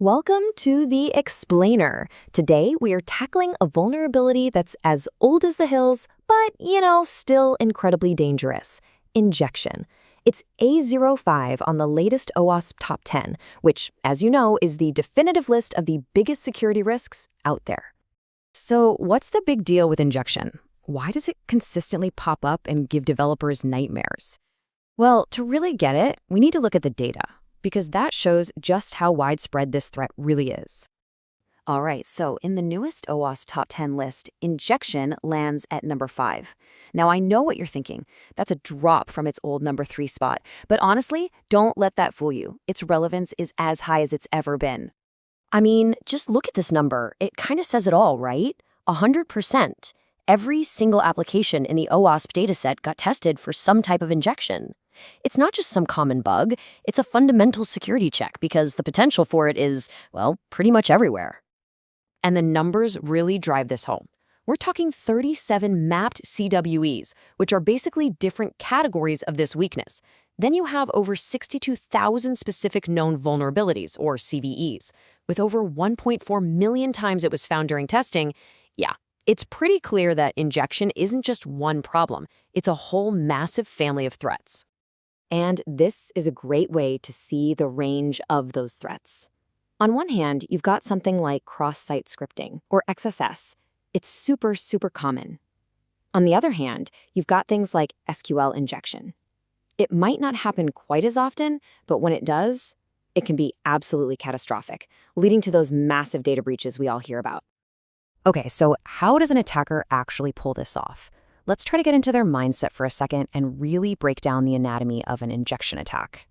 Welcome to the Explainer. Today, we are tackling a vulnerability that's as old as the hills, but, still incredibly dangerous. Injection. It's A05 on the latest OWASP Top 10, which, as you know, is the definitive list of the biggest security risks out there. So, what's the big deal with injection? Why does it consistently pop up and give developers nightmares? Well, to really get it, we need to look at the data, because that shows just how widespread this threat really is. All right, so in the newest OWASP Top 10 list, injection lands at number 5. Now, I know what you're thinking. That's a drop from its old number 3 spot. But honestly, don't let that fool you. Its relevance is as high as it's ever been. I mean, just look at this number. It kind of says it all, right? 100%. Every single application in the OWASP dataset got tested for some type of injection. It's not just some common bug, it's a fundamental security check because the potential for it is, well, pretty much everywhere. And the numbers really drive this home. We're talking 37 mapped CWEs, which are basically different categories of this weakness. Then you have over 62,000 specific known vulnerabilities, or CVEs. With over 1.4 million times it was found during testing, yeah, it's pretty clear that injection isn't just one problem, it's a whole massive family of threats. And this is a great way to see the range of those threats. On one hand, you've got something like cross-site scripting, or XSS. It's super, super common. On the other hand, you've got things like SQL injection. It might not happen quite as often, but when it does, it can be absolutely catastrophic, leading to those massive data breaches we all hear about. Okay, so how does an attacker actually pull this off? Let's try to get into their mindset for a second and really break down the anatomy of an injection attack.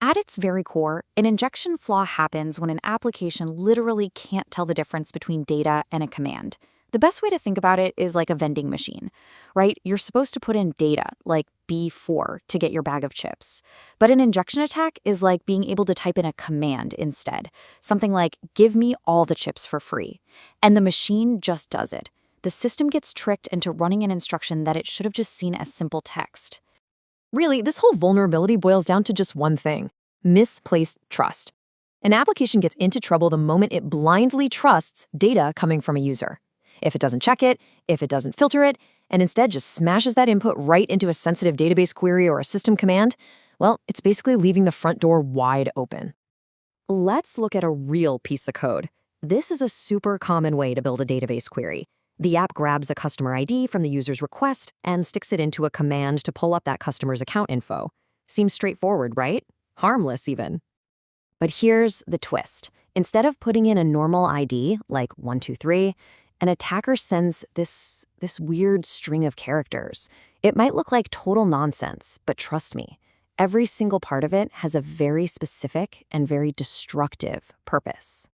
At its very core, an injection flaw happens when an application literally can't tell the difference between data and a command. The best way to think about it is like a vending machine, right? You're supposed to put in data, like B4, to get your bag of chips. But an injection attack is like being able to type in a command instead, something like, give me all the chips for free. And the machine just does it. The system gets tricked into running an instruction that it should have just seen as simple text. Really, this whole vulnerability boils down to just one thing: misplaced trust. An application gets into trouble the moment it blindly trusts data coming from a user. If it doesn't check it, if it doesn't filter it, and instead just smashes that input right into a sensitive database query or a system command, well, it's basically leaving the front door wide open. Let's look at a real piece of code. This is a super common way to build a database query. The app grabs a customer ID from the user's request and sticks it into a command to pull up that customer's account info. Seems straightforward, right? Harmless, even. But here's the twist. Instead of putting in a normal ID, like 123, an attacker sends this weird string of characters. It might look like total nonsense, but trust me, every single part of it has a very specific and very destructive purpose.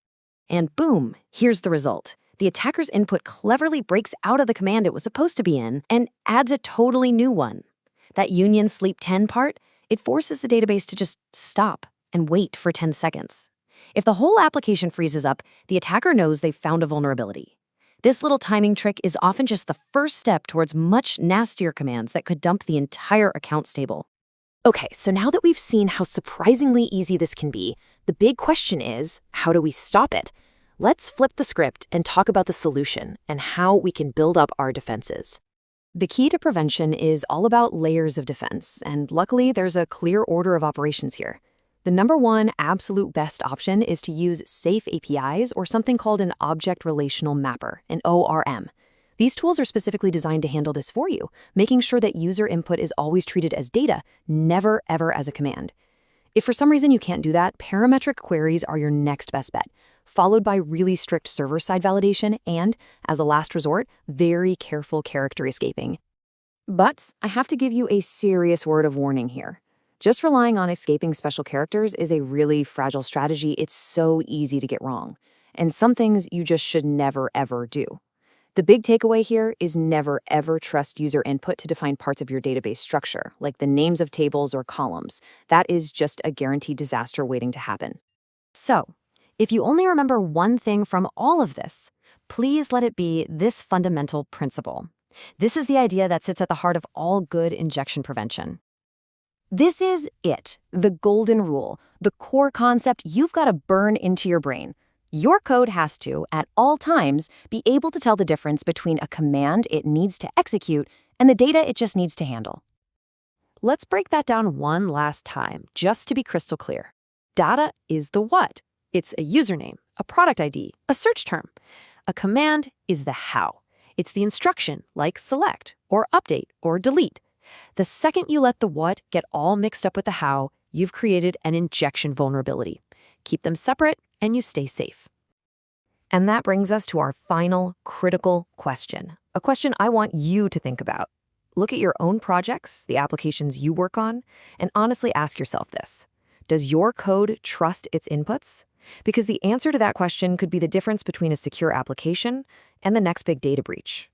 And boom, here's the result. The attacker's input cleverly breaks out of the command it was supposed to be in and adds a totally new one. That union sleep 10 part, it forces the database to just stop and wait for 10 seconds. If the whole application freezes up, the attacker knows they've found a vulnerability. This little timing trick is often just the first step towards much nastier commands that could dump the entire account stable. Okay, so now that we've seen how surprisingly easy this can be, the big question is, how do we stop it? Let's flip the script and talk about the solution and how we can build up our defenses. The key to prevention is all about layers of defense, and luckily there's a clear order of operations here. The number one absolute best option is to use safe APIs or something called an object relational mapper, an ORM. These tools are specifically designed to handle this for you, making sure that user input is always treated as data, never ever as a command. If for some reason you can't do that, parametric queries are your next best bet, followed by really strict server-side validation and, as a last resort, very careful character escaping. But I have to give you a serious word of warning here. Just relying on escaping special characters is a really fragile strategy. It's so easy to get wrong, and some things you just should never ever do. The big takeaway here is never ever trust user input to define parts of your database structure, like the names of tables or columns. That is just a guaranteed disaster waiting to happen. So, if you only remember one thing from all of this, please let it be this fundamental principle. This is the idea that sits at the heart of all good injection prevention. This is it, the golden rule, the core concept you've got to burn into your brain. Your code has to, at all times, be able to tell the difference between a command it needs to execute and the data it just needs to handle. Let's break that down one last time, just to be crystal clear. Data is the what. It's a username, a product ID, a search term. A command is the how. It's the instruction, like select, or update, or delete. The second you let the what get all mixed up with the how, you've created an injection vulnerability. Keep them separate, and you stay safe. And that brings us to our final critical question, a question I want you to think about. Look at your own projects, the applications you work on, and honestly ask yourself this. Does your code trust its inputs? Because the answer to that question could be the difference between a secure application and the next big data breach.